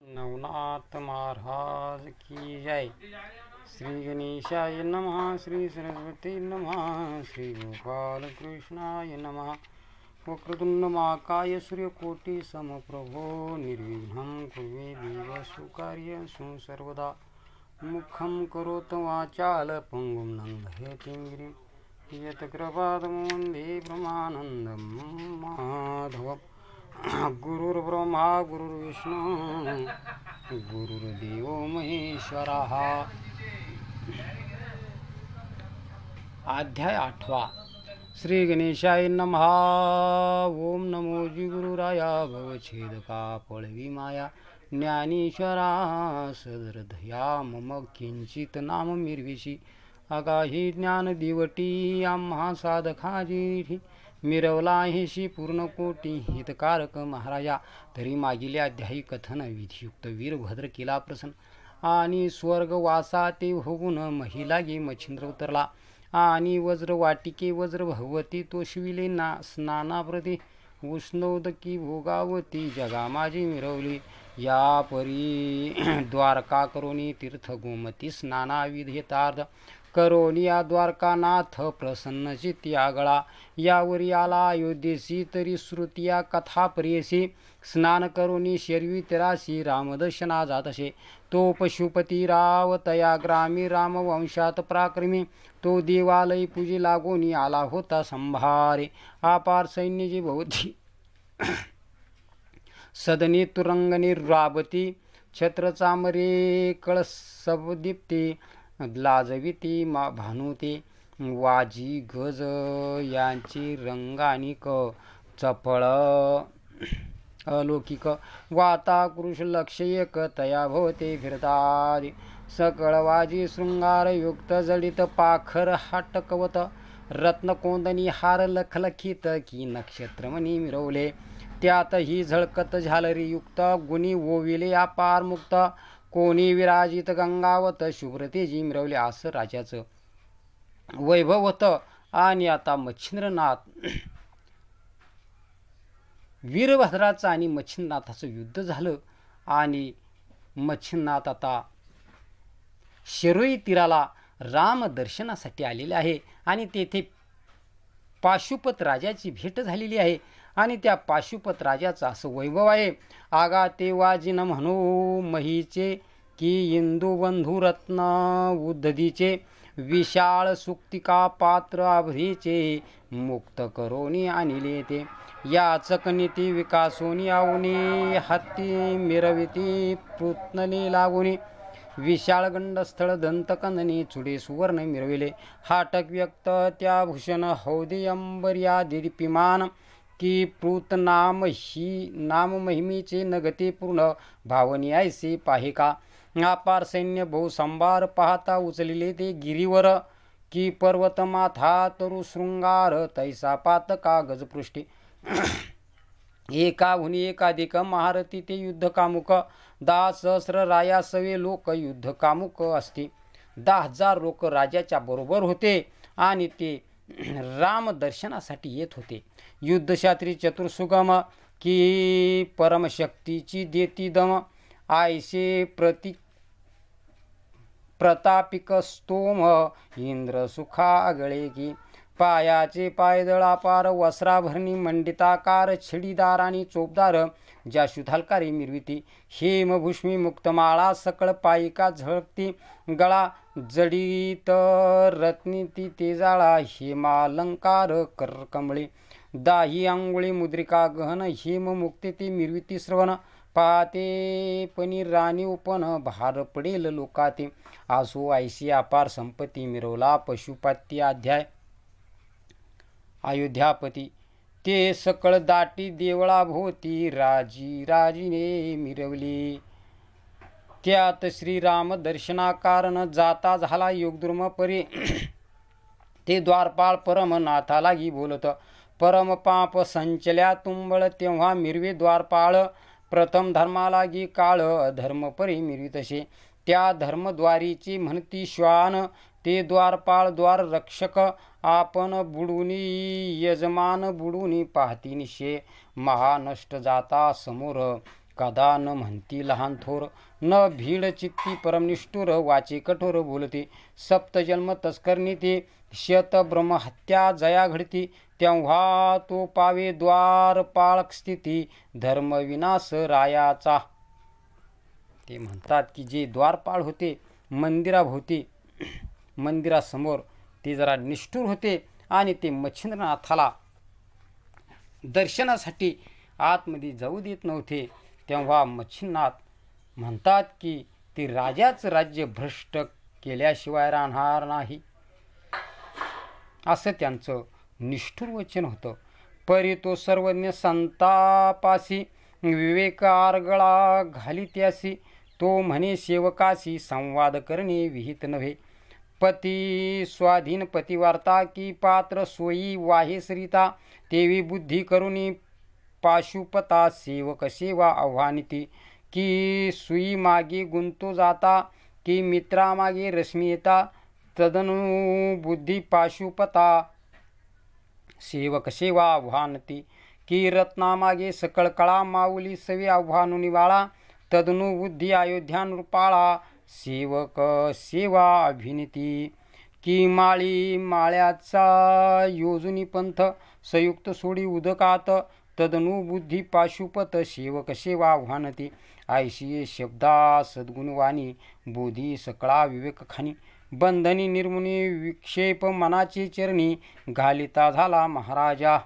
नवनाथ महाराज की जय। श्री गणेशाय नमः, श्री सरस्वती नमः, श्री गोपाल कृष्णाय नमः। वक्रतुंड महाकाय सूर्यकोटि समप्रभो निर्विघ्नं कुरु देव सुकार्यं सर्वदा। मुखं करोति वाचालं लङ्घयति गिरिं यत्कृपातमो वन्दे ब्रह्मानन्दं माधवम्। गुरुर्ब्रह्मा गुरुर्विष्णू गुरुर्देवो महेश्वरः। अध्याय 8। श्री गणेशाय नमः। ओम नमो जी गुरुराया भवछेदका पळवी माया ज्ञानेश्वरा सदरधया मम किंचित नाम मिरविशी अगाही ज्ञान दिवटी आम्हा साधकाजी मिरवला हेशी पूर्णकोटी हितकारक महाराजा। तरी मागील अध्यायी कथन विधियुक्त वीरभद्र केला प्रसन्न आणि स्वर्गवासा ते होऊन महिला गे मच्छिंद्र उतरला आणि वज्र वाटिके वज्र भगवती तोषविले ना स्नानाप्रती उष्णोदकी भोगावती जगा माझी मिरवली या परी द्वारका करोनी तीर्थ गोमती स्नाना विधेतार्थ करोनिया द्वारकानाथ प्रसन्नची त्यागळा यावरी आला अयोध्येसी तरी श्रुतिया कथा प्रियसी स्नान करोनी शर्वी तेरासी रामदर्शना जातसे तो पशुपती राव तया ग्रामी रामवंशात पराक्रमी तो देवालय पूजे लागोनी आला होता संभारे अपार सैन्यजी भोवती सदनी तुरंगणी राबती छत्र चामरे कळसदीप्ती लाजविती भानुते वाजी गज यांची रंगानिक चपळ अलौकिक वाता कृष लक्ष एक तया भवते फिरतादी सकळवाजी शृंगार युक्त जडित पाखर हाटकवत रत्नकोंदनी हार लखलखित की नक्षत्रमणी मिरवले त्यातही झळकत झालरी युक्त गुणी ओविले अपार मुक्त कोणी विराजित गंगावत शुभ्रतेजी मिरवले असं राजाचं वैभव होतं। आणि आता मच्छिंद्रनाथ वीरभद्राचं आणि मच्छिंद्रनाथाचं युद्ध झालं आणि मच्छिंद्रनाथ आता शरोई तीराला राम दर्शनासाठी आलेले आहे आणि तेथे पाशुपत राजाची भेट झालेली आहे आणि त्या पाशुपत राजाचं असं वैभव आहे। आगा ते वाजिन म्हणू महीचे की इंदू बंधू रत्न उद्धदीचे विशाळ सुक्तिका पात्र अभरीचे मुक्त करोनी आणले ते याचक नीती विकासोनी आवनी हत्ती मिरविती पृत्नने लागोनी विशाळ गंडस्थळ दंतकंदनी चुडे सुवर्ण मिरविले हाटक व्यक्त त्या भूषण हौदी अंबर्या दीपिमान की प्रूत नाम ही नाम महिमीचे नगते पूर्ण भावनी ऐसे पाहे का अपार सैन्य बहुसंभार पाहता उचलिले ते गिरीवर की पर्वत माथा तरु शृंगार तैसा पातका गजपृष्ठी एकाहुनी एकाधिक महारथी ते युद्ध कामुक 10 सहस्र राया सवे लोक युद्ध कामुक असते 10,000 लोक राजाच्या बरोबर होते आणि ते राम दर्शनासाठी येत होते। युद्धशास्त्री चतुर्सुगम की परमशक्तीची देती दम आयसे प्रतापिक स्तोम इंद्र सुखा आगळे की पायाचे पायदळा पार वस्त्राभरणी मंडिताकार छिडीदार आणि चोपदार जाशू हलकारी मिरविती हेमभूष्मी मुक्तमाळा सकळ पायिका झळकती गळा जडित रत्नीती तेजाळा हेमालंकार करकंबळे दाही अंगुळी मुद्रिका गहन हेम मुक्ती ती मिरविती श्रवण पाहते पनी राणी उपन भार पडेल लोकाते आसो ऐशी अपार संपत्ती मिरवला पशुपती अध्याय अयोध्यापती ते सकळ दाटी देवळा भोवती राजीने मिरवली त्यात श्रीराम दर्शनाकारण जाता झाला योगदुर्म परी ते द्वारपाळ परम नाथा लागी बोलत परम पाप संचल्या तुंबळ तेव्हा मिरवे द्वारपाळ प्रथम धर्मालागी काळ अधर्म परी मिरवितसे त्या धर्मद्वारीची म्हणती श्वान ते द्वारपाळ द्वार रक्षक आपण बुडुनी यजमान बुडुनी पाहती निशे महानष्ट जाता समोर कदा न म्हणती लहान थोर, न भीड चित्ती परमनिष्ठुर, वाचे कठोर बोलते सप्तजन्म तस्करनीती, शत ब्रह्महत्या जया घडती, तेव्हा तो पावे द्वारपाळ स्थिती, धर्मविनाश रायाचा. ते म्हणतात की जे द्वारपाळ होते मंदिराभोवती मंदिरासमोर ते जरा निष्ठुर होते आणि ते मच्छिंद्रनाथाला दर्शनासाठी आतमध्ये जाऊ देत नव्हते. तेव्हा मच्छिंद्रनाथ म्हणतात की ते राजाचं राज्य भ्रष्ट केल्याशिवाय राहणार नाही, असं त्यांचं निष्ठुर वचन होतं. परी तो सर्वज्ञ संतापासी, विवेक आरगळा घालित्यासी, तो म्हणे सेवकासी संवाद करणे विहित नव्हे. पती स्वाधीन पतिवार्ता की पात्र सोयी वाहे सरिता, तेवी बुद्धी करुणी पाशुपता, सेवक सेवा आव्हानिती, की सुई मागे गुंतो जाता, की मित्रामागे रश्मी येता, तदनु बुद्धी पाशुपता, सेवक सेवा आव्हानती, की रत्नामागे सकळ कळा, माऊली सवे आव्हानु निवाळा, तदनु बुद्धी अयोध्या नृपाळा, सेवक सेवा अभिनीती, की माळी माळ्याचा योजुनी पंथ, संयुक्त सोडी उदकात, तदनु बुद्धी पाशुपत, सेवक सेवा आव्हानती, ऐशी शब्दा सद्गुणवाणी, बोधी सकळा विवेक खानी, बंधनी निर्मुनी विक्षेप मनाची चरणी, घालिता झाला महाराजा.